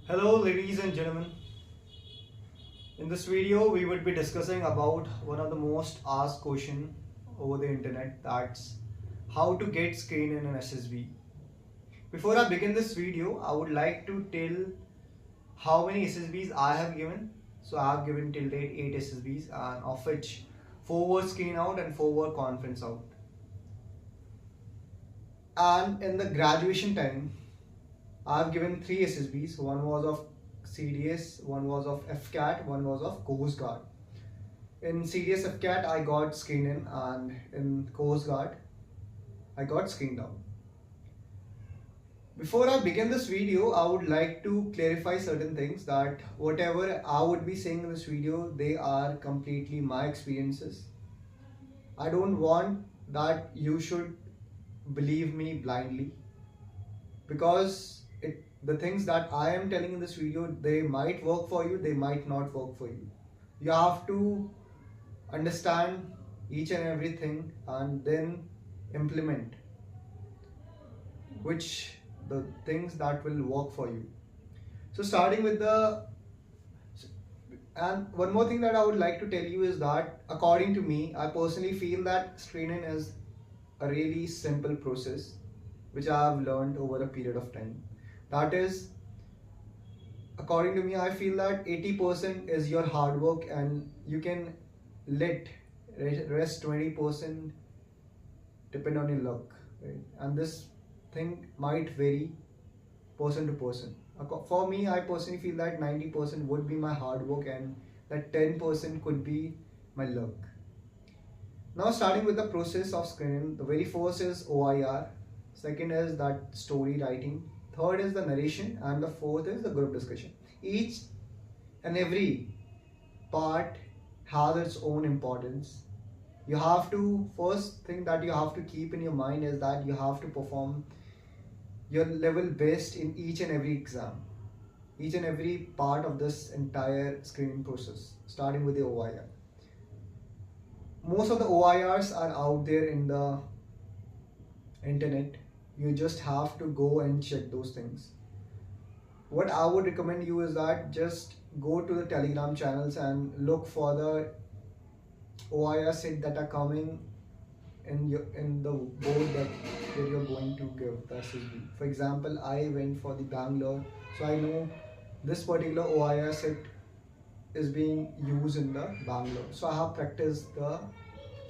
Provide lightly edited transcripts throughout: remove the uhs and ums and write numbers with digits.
Hello ladies and gentlemen. In this video we would be discussing about one of the most asked question over the internet, that's how to get screen in an SSB. Before I begin this video, I would like to tell how many SSBs I have given. So I have given till date 8 SSBs, and of which 4 were screen out and 4 were conference out. And in the graduation time I've given 3 SSBs. One was of CDS, one was of FCAT, one was of Coast Guard. In CDS FCAT, I got screened in, and in Coast Guard, I got screened out. Before I begin this video, I would like to clarify certain things, that whatever I would be saying in this video, they are completely my experiences. I don't want that you should believe me blindly, because the things that I am telling in this video, they might work for you, they might not work for you. You have to understand each and everything and then implement which the things that will work for you. So starting with and one more thing that I would like to tell you is that according to me, I personally feel that screening is a really simple process which I have learned over a period of time. That is, according to me, I feel that 80% is your hard work, and you can let rest 20% depend on your luck, right? And this thing might vary person to person. For me, I personally feel that 90% would be my hard work, and that 10% could be my luck. Now starting with the process of screening, the very first is OIR, second is that story writing, third is the narration, and the fourth is the group discussion. Each and every part has its own importance. You have to, first thing that you have to keep in your mind is that you have to perform your level best in each and every exam, each and every part of this entire screening process, starting with the OIR. Most of the OIRs are out there in the internet. You just have to go and check those things. What I would recommend you is that just go to the Telegram channels and look for the OIR set that are coming in the board that where you're going to give the SSB. For example, I went for the Bangalore, so I know this particular OIR set is being used in the Bangalore. So I have practiced the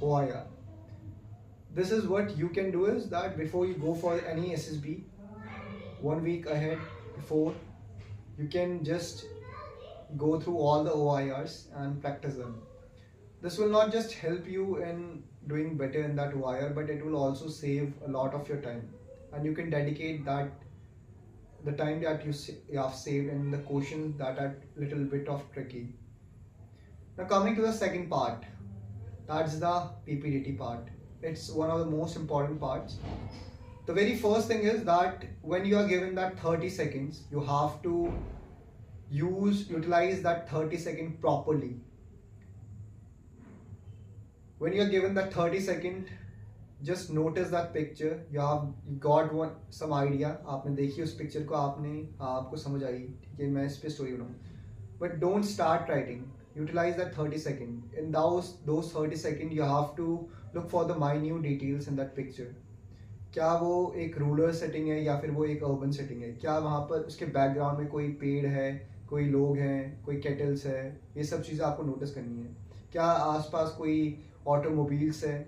OIR. This is what you can do, is that before you go for any SSB, 1 week ahead before, you can just go through all the OIRs and practice them. This will not just help you in doing better in that OIR, but it will also save a lot of your time, and you can dedicate that the time that you have saved in the questions that are little bit of tricky. Now coming to the second part, that's the PPDT part. It's one of the most important parts. The very first thing is that when you are given that 30 seconds, you have to utilize that 30 second properly. When you are given that 30 second, just notice that picture. You got one some idea. आपने देखी उस picture को, आपको समझ आई कि मैं इस पे story बनाऊँ. But don't start writing. Utilize that 30 second. In those 30 second, you have to look for the minute details in that picture. क्या वो एक रूरल सेटिंग है या फिर वो एक अर्बन सेटिंग है, क्या वहाँ पर उसके बैकग्राउंड में कोई पेड़ है, कोई लोग हैं, कोई केटल्स है, ये सब चीज़ें आपको नोटिस करनी है. क्या आसपास कोई ऑटोमोबाइल्स है,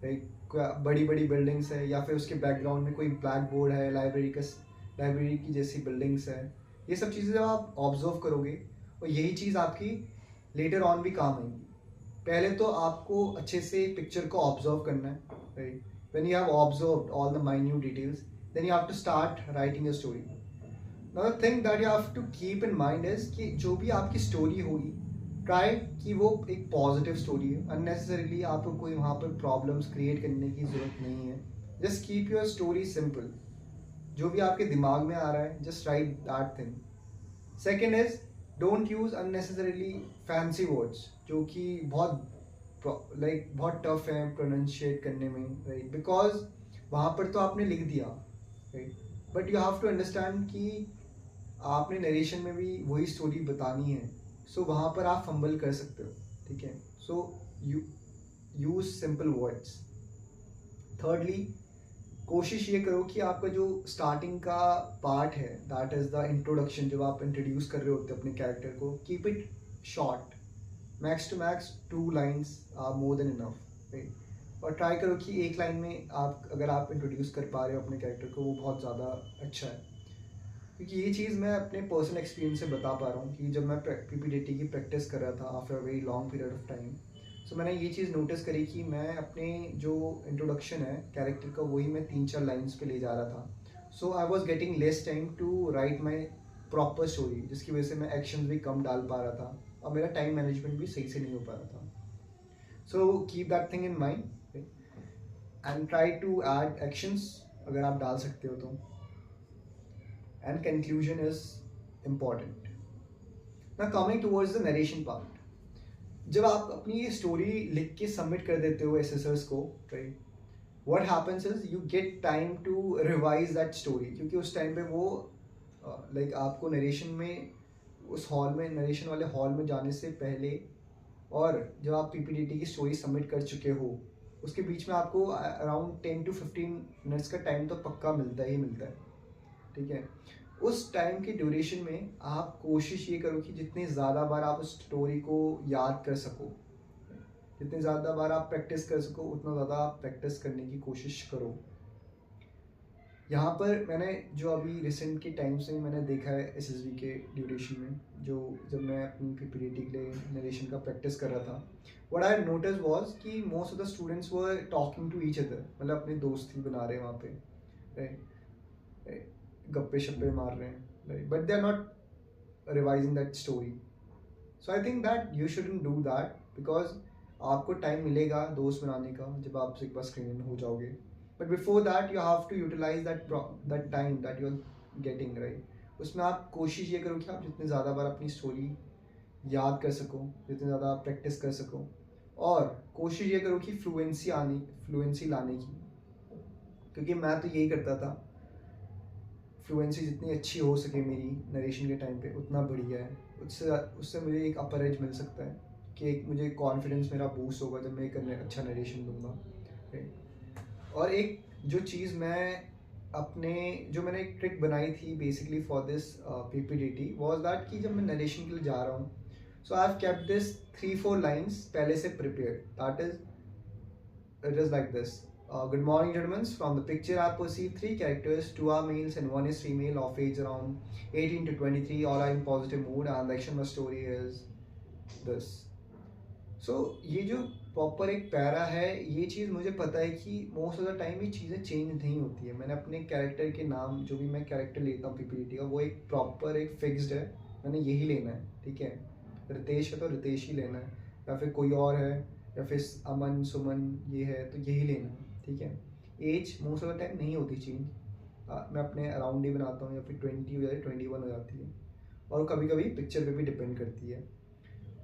बड़ी बड़ी बिल्डिंग्स है, या फिर उसके बैकग्राउंड में कोई ब्लैक बोर्ड है, लाइब्रेरी की जैसी बिल्डिंग्स है. ये सब चीज़ें जब आप ऑब्जर्व करोगे, और यही चीज़ आपकी लेटर ऑन भी काम आएगी. पहले तो आपको अच्छे से पिक्चर को ऑब्जर्व करना है, right. When you have observed all the minute details, then you have to start writing your story. Now the thing that you have to keep in mind is कि जो भी आपकी स्टोरी होगी, try कि वो एक पॉजिटिव स्टोरी है. Unnecessarily आपको कोई वहाँ पर प्रॉब्लम्स क्रिएट करने की ज़रूरत नहीं है. Just keep your story simple. जो भी आपके दिमाग में आ रहा है, just right that thing. Second is, don't use unnecessarily fancy words जो कि बहुत टफ है प्रोनाउंशिएट करने में, राइट. बिकॉज वहाँ पर तो आपने लिख दिया, right, but you have to understand कि आपने नरेशन में भी वही स्टोरी बतानी है, सो वहाँ पर आप फंबल कर सकते हो, ठीक है। So you use simple words. Thirdly, कोशिश ये करो कि आपका जो स्टार्टिंग का पार्ट है, दैट इज़ द इंट्रोडक्शन, जब आप इंट्रोड्यूस कर रहे होते हैं अपने कैरेक्टर को, keep it short, max to max 2 lines are more than enough, right. और ट्राई करो कि एक लाइन में आप अगर आप इंट्रोड्यूस कर पा रहे हो अपने कैरेक्टर को, वो बहुत ज़्यादा अच्छा है। क्योंकि ये चीज़ मैं अपने पर्सनल एक्सपीरियंस से बता पा रहा हूँ कि जब मैं पीपीडीटी की प्रैक्टिस कर रहा था after a very long period of time, so मैंने ये चीज़ नोटिस करी कि मैं अपने जो इंट्रोडक्शन है कैरेक्टर का, वही मैं 3-4 लाइन्स पे ले जा रहा था। So I was getting less time to write my proper story, जिसकी वजह से मैं एक्शन भी कम डाल पा रहा था और मेरा टाइम मैनेजमेंट भी सही से नहीं हो पा रहा था। So keep that thing in mind and try to add actions अगर आप डाल सकते हो तो। And conclusion is important. Now coming towards the narration part, जब आप अपनी ये स्टोरी लिख के सबमिट कर देते हो एसेसर्स को, right, what happens is you get time to revise that story, क्योंकि उस टाइम पे वो लाइक आपको नरेशन में, उस हॉल में, नरेशन वाले हॉल में जाने से पहले और जब आप पीपीडीटी की स्टोरी सबमिट कर चुके हो, उसके बीच में आपको अराउंड 10 to 15 मिनट्स का टाइम तो पक्का मिलता ही मिलता है, ठीक है। उस टाइम की ड्यूरेशन में आप कोशिश ये करो कि जितनी ज़्यादा बार आप उस स्टोरी को याद कर सको, जितनी ज़्यादा बार आप प्रैक्टिस कर सको, उतना ज़्यादा आप प्रैक्टिस करने की कोशिश करो। यहाँ पर मैंने जो अभी रिसेंट के टाइम से मैंने देखा है एसएसबी के ड्यूरेशन में, जो जब मैं अपनी पीपीडीटी के लिए नरेशन का प्रैक्टिस कर रहा था, व्हाट आई नोटिस वाज कि most of the students were talking to each other, मतलब अपनी दोस्ती बना रहे हैं वहाँ पे, राइट, गप्पे शप्पे मार रहे हैं, right, but they are not revising that story. So I think that you shouldn't do that, because आपको टाइम मिलेगा दोस्त बनाने का जब आप एक बार स्क्रीन हो जाओगे, but before that you have to utilize that time that you are getting, right. उसमें आप कोशिश ये करो कि आप जितने ज़्यादा बार अपनी स्टोरी याद कर सको, जितने ज़्यादा आप प्रैक्टिस कर सको, और कोशिश ये करो कि फ्लुएंसी लाने की, क्योंकि मैं तो यही करता था, फ्लुएंसी जितनी अच्छी हो सके मेरी नरेशन के टाइम पे उतना बढ़िया है, उससे मुझे एक अपर एज मिल सकता है कि एक मुझे कॉन्फिडेंस मेरा बूस्ट होगा जब मैं एक अच्छा नरेशन दूंगा, राइट। और एक जो चीज़ मैं अपने, जो मैंने एक ट्रिक बनाई थी basically for this PPDT was that कि जब मैं नरेशन के लिए जा रहा हूँ, so I have kept this 3-4 lines पहले से prepared, that is it is like this. Good morning, gentlemen. From the picture, I perceive 3 characters. 2 are males and 1 is female, of age around 18 to 23. All are in positive mood, and the action of the story is this. So, ये जो proper एक para है, ये चीज़ मुझे पता है कि most of the time ये चीज़ें चेंज नहीं होती है। मैंने अपने कैरेक्टर के नाम, जो भी मैं कैरेक्टर लेता हूँ पीपीटी का, वो एक प्रॉपर एक फिक्स्ड है, मैंने यही लेना है, ठीक है। रितेश है तो रितेश ही लेना है, या फिर कोई और है, या फिर अमन सुमन ये है तो यही लेना है, ठीक है। As most of the time नहीं होती चेंज, मैं अपने अराउंड ही बनाता हूँ, या फिर 20 हो जाए, 21 हो जाती है, और कभी कभी पिक्चर पे भी डिपेंड करती है।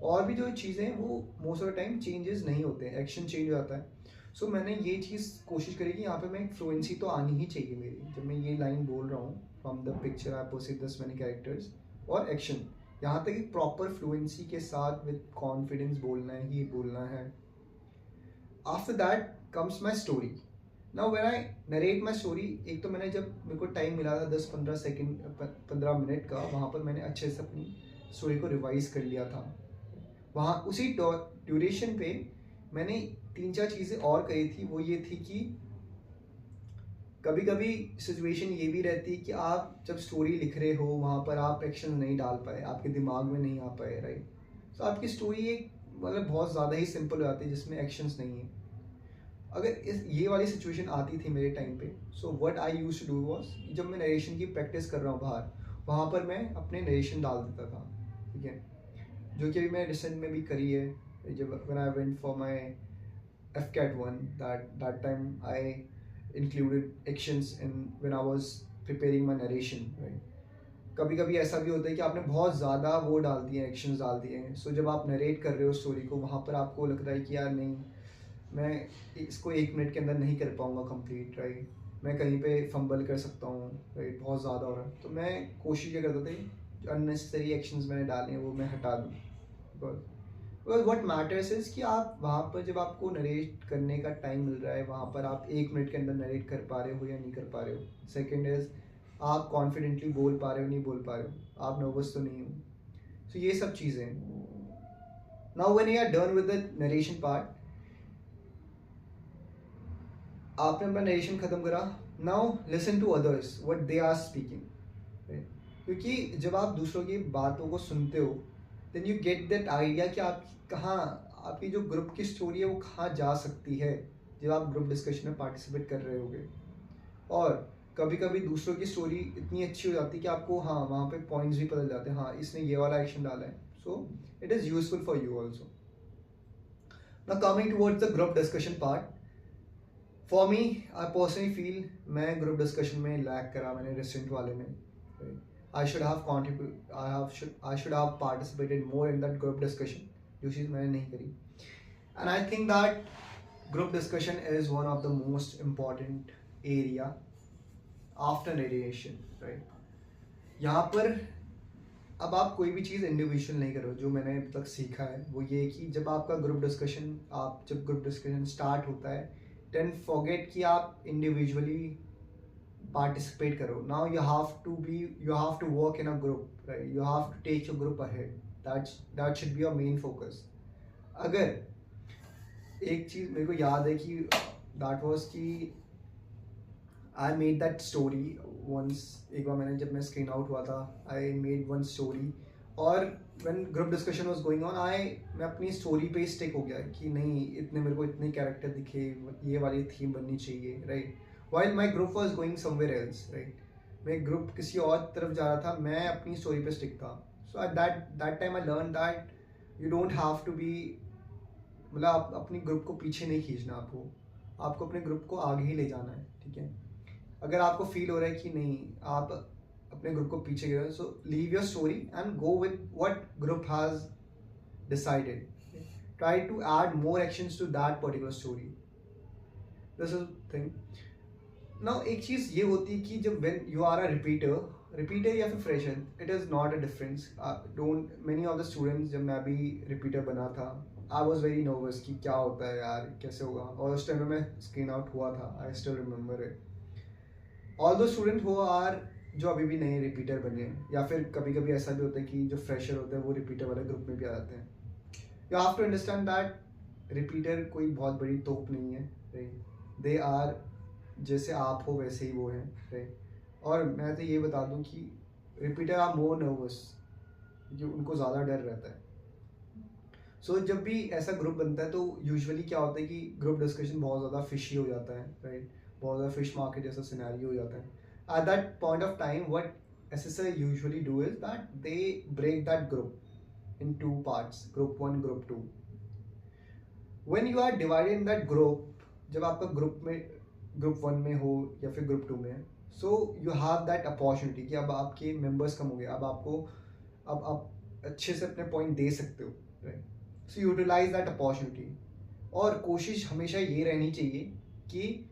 और भी जो चीज़ें हैं वो most of the time changes नहीं होते हैं, एक्शन चेंज हो जाता है। सो मैंने ये चीज़ कोशिश करी कि यहाँ पे मैं एक फ्लुएंसी तो आनी ही चाहिए मेरी, जब मैं ये लाइन बोल रहा हूँ, from the picture I perceive this many characters, और एक्शन, यहाँ तक एक प्रॉपर फ्लुएंसी के साथ विद कॉन्फिडेंस बोलना ही बोलना है। After that comes my story. Now when I narrate my story, एक तो मैंने जब मेरे को टाइम मिला था 10-15 सेकेंड 15 मिनट का, वहाँ पर मैंने अच्छे से अपनी स्टोरी को रिवाइज कर लिया था। वहाँ उसी ड्यूरेशन पे मैंने 3-4 चीज़ें और करी थी। वो ये थी कि कभी कभी सिचुएशन ये भी रहती है कि आप जब स्टोरी लिख रहे हो, वहाँ पर आप एक्शन नहीं डाल पाए, आपके दिमाग में नहीं आ पाए, राइट। तो आपकी स्टोरी एक मतलब बहुत ज़्यादा ही सिंपल हो जाती है जिसमें एक्शंस नहीं है। अगर ये वाली सिचुएशन आती थी मेरे टाइम पे, so what I used to do was, जब मैं नरेशन की प्रैक्टिस कर रहा हूँ बाहर, वहाँ पर मैं अपने नरेशन डाल देता था, ठीक है, जो कि अभी मैं रिसेंट में भी करी है। जब when I went for my FCAT 1, that time I included actions in when I was preparing my narration, right. कभी कभी ऐसा भी होता है कि आपने बहुत ज़्यादा वो डाल दिए हैं, एक्शंस डाल दिए हैं, सो जब आप नरेट कर रहे हो स्टोरी को, वहाँ पर आपको लगता है कि यार नहीं, मैं इसको 1 मिनट के अंदर नहीं कर पाऊँगा कंप्लीट, राइट, मैं कहीं पे फंबल कर सकता हूँ, राइट, बहुत ज़्यादा हो रहा है, तो मैं कोशिश ये करता था जो अननेसेसरी एक्शंस मैंने डाले हैं वो मैं हटा दूँ। बिकॉज व्हाट मैटर्स इज कि आप वहाँ पर जब आपको नरेट करने का टाइम मिल रहा है, वहाँ पर आप 1 मिनट के अंदर नरेट कर पा रहे हो या नहीं कर पा रहे हो। सेकेंड इज आप कॉन्फिडेंटली बोल पा रहे हो नहीं बोल पा रहे हो, आप नर्वस तो नहीं हो। सो ये सब चीज़ें। Now when you are done with the narration part, आपने अपना नरेशन खत्म करा, now listen to others what they are speaking. क्योंकि जब आप दूसरों की बातों को सुनते हो then you get that idea कि आप कहाँ, आपकी जो ग्रुप की स्टोरी है वो कहाँ जा सकती है जब आप ग्रुप डिस्कशन में पार्टिसिपेट कर रहे होगे। और कभी कभी दूसरों की स्टोरी इतनी अच्छी हो जाती है कि आपको हाँ वहाँ पे पॉइंट्स भी पता जाते हैं, हाँ इसने ये वाला एक्शन डाला है, so it is useful for you also. Now coming towards the group discussion part, for me I personally feel मैं ग्रुप डिस्कशन में लैग करा मैंने रिसेंट वाले में। I should have I should have participated more in that group discussion, जो चीज़ मैंने नहीं करी। And I think that group discussion is one of the most important area after narration, right. यहाँ पर अब आप कोई भी चीज़ इंडिविजुअल नहीं करो। जो मैंने अब तक सीखा है वो ये कि जब आपका ग्रुप डिस्कशन, आप जब ग्रुप डिस्कशन स्टार्ट होता है देन फॉरगेट कि आप इंडिविजुअली पार्टिसिपेट करो। Now you have to work in a group, right, you have to take your group ahead, that should be your main focus. अगर एक चीज़ मेरे को याद है कि दैट वाज कि I made that story once, एक बार मैंने जब मैं स्क्रीन आउट हुआ था आई मेड वन स्टोरी, और when group discussion was going on मैं अपनी स्टोरी पे स्टिक हो गया कि नहीं इतने मेरे को इतने कैरेक्टर दिखे, ये वाली थीम बननी चाहिए, right, while my group was going somewhere else, right. मैं ग्रुप किसी और तरफ जा रहा था, मैं अपनी स्टोरी पे स्टिक था। So at that time I learn that you don't have to be, मतलब आप अपनी ग्रुप को पीछे नहीं खींचना, आपको अपने ग्रुप को आगे ही ले जाना है, ठीक है। अगर आपको फील हो रहा है कि नहीं आप अपने ग्रुप को पीछे गिर रहे हो, so leave your story and go with what group has decided, try to add more actions to that particular story, this is thing. Now एक चीज़ ये होती है कि जब when you are a repeater या फिर fresher, it is not a difference. Don't many of the students, जब मैं भी रिपीटर बना था आई वॉज वेरी नर्वस कि क्या होता है यार, कैसे होगा, और उस टाइम में मैं स्क्रीन आउट हुआ था, I still remember it. All दो स्टूडेंट वो आर जो अभी भी नए रिपीटर बने हैं, या फिर कभी कभी ऐसा भी होता है कि जो फ्रेशर होते हैं वो रिपीटर वाले ग्रुप में भी आ जाते हैं। You have to understand that repeater कोई बहुत बड़ी तोप नहीं है, राइट, दे आर जैसे आप हो वैसे ही वो हैं, राइट। और मैं तो ये बता दूं कि रिपीटर आर मोर नर्वस, जो उनको ज़्यादा डर रहता है। सो जब भी ऐसा ग्रुप बनता है तो यूजुअली क्या होता है कि ग्रुप डिस्कशन बहुत ज़्यादा फिशी हो जाता है, राइट, बहुत ज़्यादा फिश मार्केट जैसा सिनेरियो हो जाता है। At that point of time what SSI usually do is that they break that group in 2 parts, group 1 group 2। When you are divided in that group, जब आपका ग्रुप 1 में हो या फिर ग्रुप 2 में, so you have that opportunity कि अब आपके मेंबर्स कम हो गए, अब आप अच्छे से अपने पॉइंट दे सकते हो, right. So utilize that opportunity. और कोशिश हमेशा ये रहनी चाहिए कि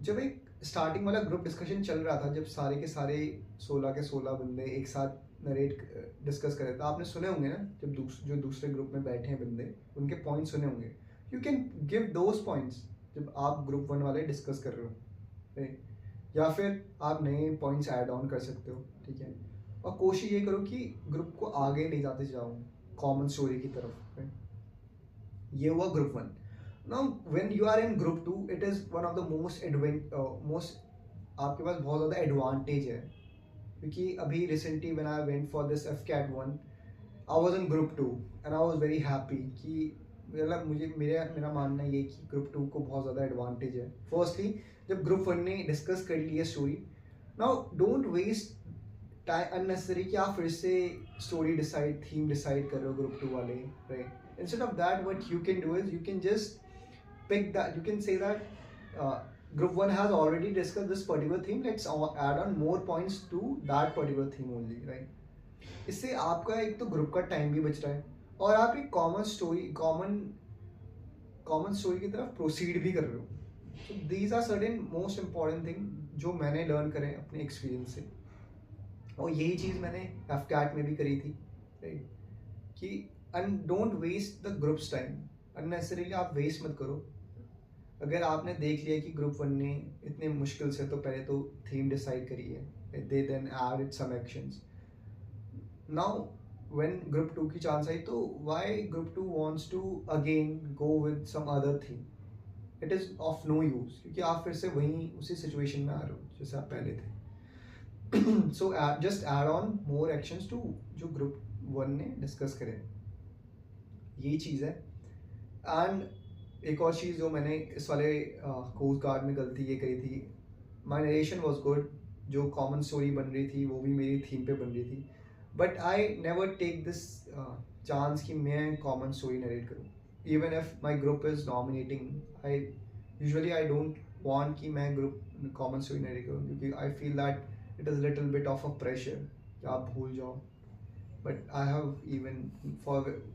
जब एक स्टार्टिंग वाला ग्रुप डिस्कशन चल रहा था, जब सारे के सारे 16 के 16 बंदे एक साथ नरेट डिस्कस कर रहे थे, आपने सुने होंगे ना, जब जो दूसरे ग्रुप में बैठे हैं बंदे उनके पॉइंट सुने होंगे, you can give those points जब आप ग्रुप 1 वाले डिस्कस कर रहे हो, राइट, या फिर आप नए पॉइंट्स ऐड ऑन कर सकते हो, ठीक है। और कोशिश ये करो कि ग्रुप को आगे ले जाते जाओ कॉमन स्टोरी की तरफ, राइट। ये हुआ group 1। Now when you are in group 2, it is one of the most आपके पास बहुत ज़्यादा एडवांटेज है, क्योंकि अभी recently when I went for this FCAT 1 I was in group 2 and I was very happy कि मतलब मेरा मानना ये कि ग्रुप 2 को बहुत ज़्यादा एडवांटेज है। फर्स्टली जब ग्रुप 1 ने डिस्कस कर ली है story, now don't waste time unnecessary कि आप फिर से स्टोरी थीम डिसाइड कर रहे हो ग्रुप 2 वाले, right. Instead of that what you can do is you can just pick that, you can say that group 1 has already discussed this particular theme, let's add on more points to that particular theme only, right। इससे आपका एक तो group का time भी बच रहा है और आप एक कॉमन स्टोरी की तरफ प्रोसीड भी कर रहे हो। So these are certain most important thing जो मैंने लर्न करे अपने एक्सपीरियंस से, और यही चीज़ मैंने एफकैट में भी करी थी, राइट, कि and don't waste the groups time, unnecessarily आप वेस्ट मत करो। अगर आपने देख लिया कि ग्रुप 1 ने इतने मुश्किल से तो पहले तो थीम डिसाइड करी है, they then added some actions, now when group 2 की चांस आई तो why group 2 wants to again go with some other theme, it is of no use, क्योंकि आप फिर से वहीं उसी सिचुएशन में आ रहे हो जैसे आप पहले थे। So just add on more actions to जो ग्रुप 1 ने डिस्कस करे, यही चीज़ है। एंड एक और चीज़ जो मैंने इस वाले कोस्ट गार्ड में गलती ये करी थी, माई नरेशन वॉज गुड, जो कॉमन स्टोरी बन रही थी वो भी मेरी थीम पे बन रही थी, but I never take this chance कि मैं कॉमन स्टोरी नरेट करूँ, even if my group is nominating. I don't want कि मैं ग्रुप कॉमन स्टोरी नरेट करूँ, क्योंकि I feel that it is little bit of a pressure कि आप भूल जाओ। But I have even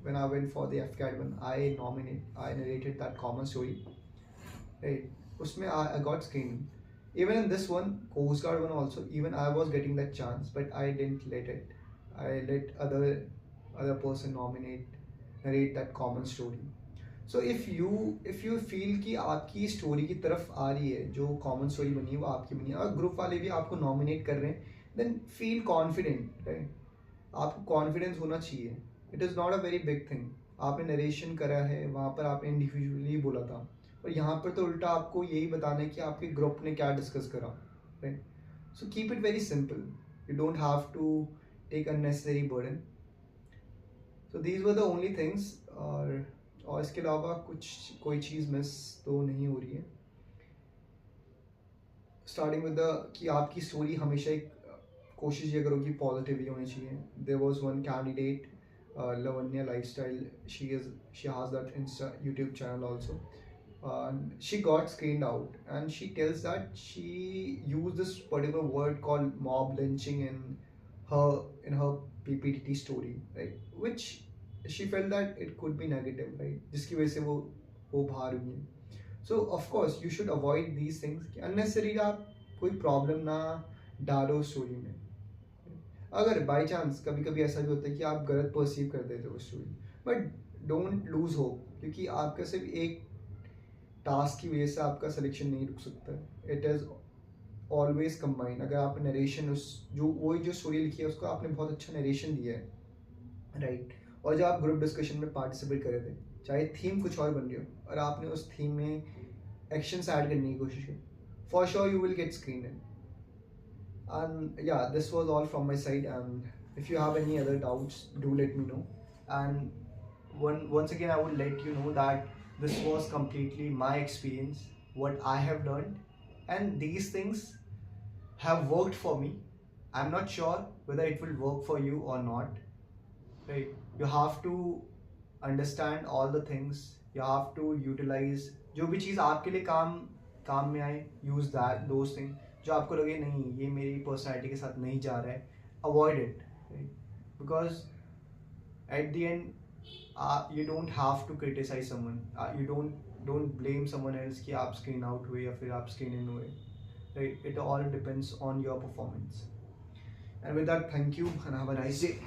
when I went for the FCAT one, I narrated that common story. Right, उसमें I got screened. Even in this one, Coast Guard one also, even I was getting that chance, but I didn't let it. I let other person narrate that common story. So if you feel कि आपकी story की तरफ आ रही है, जो common story बनी है वो आपकी बनी है, और ग्रुप वाले भी आपको नॉमिनेट कर रहे हैं, देन फील कॉन्फिडेंट, राइट। आपको कॉन्फिडेंस होना चाहिए, it is not a very big thing. आपने नरेशन करा है, वहाँ पर आपने इंडिविजुअली बोला था, और यहाँ पर तो उल्टा आपको यही बताना है कि आपके ग्रुप ने क्या डिस्कस करा, right. So keep it very simple, you don't have to take unnecessary burden. So these were the only things, और इसके अलावा कोई चीज़ मिस तो नहीं हो रही है। स्टार्टिंग विद द कि आपकी स्टोरी हमेशा एक कोशिश ये करो कि पॉजिटिव ही होनी चाहिए। There was one candidate, Lavanya lifestyle, she has that insta YouTube channel also, she got screened out, and she tells that she used this particular word called mob lynching in her PPT story, right, which she felt that it could be negative, right, जिसकी वजह से वो बाहर हुई है। So of course you should avoid these things कि unnecessary आप कोई प्रॉब्लम ना डालो स्टोरी में। अगर बाई चांस कभी कभी ऐसा भी होता है कि आप गलत परसीव कर देते हो story, but don't lose hope, क्योंकि आपका सिर्फ एक टास्क की वजह से आपका सिलेक्शन नहीं रुक सकता है। It is always combined. अगर आप नरेशन उस वही जो स्टोरी लिखी है उसको आपने बहुत अच्छा नरेशन दिया है, राइट, और जब आप ग्रुप डिस्कशन में पार्टिसिपेट कर रहे थे, चाहे थीम कुछ और बन रही हो, और आपने उस थीम में एक्शंस ऐड करने की कोशिश की, for sure you will get screen in. And yeah, this was all from my side, and if you have any other doubts, do let me know. And once again I would let you know that this was completely my experience, what I have learned, and these things have worked for me. I'm not sure whether it will work for you or not, right? You have to understand all the things, you have to utilize जो भी चीज़ आपके लिए काम में आए, use those things। जो आपको लगे नहीं ये मेरी पर्सनैलिटी के साथ नहीं जा रहा है, avoid it, because at the end you don't have to criticise someone, you don't blame someone else कि आप स्क्रीन आउट हुए या फिर आप स्क्रीन इन हुए, right. It all depends on your performance. And with that, thank you and have a nice day.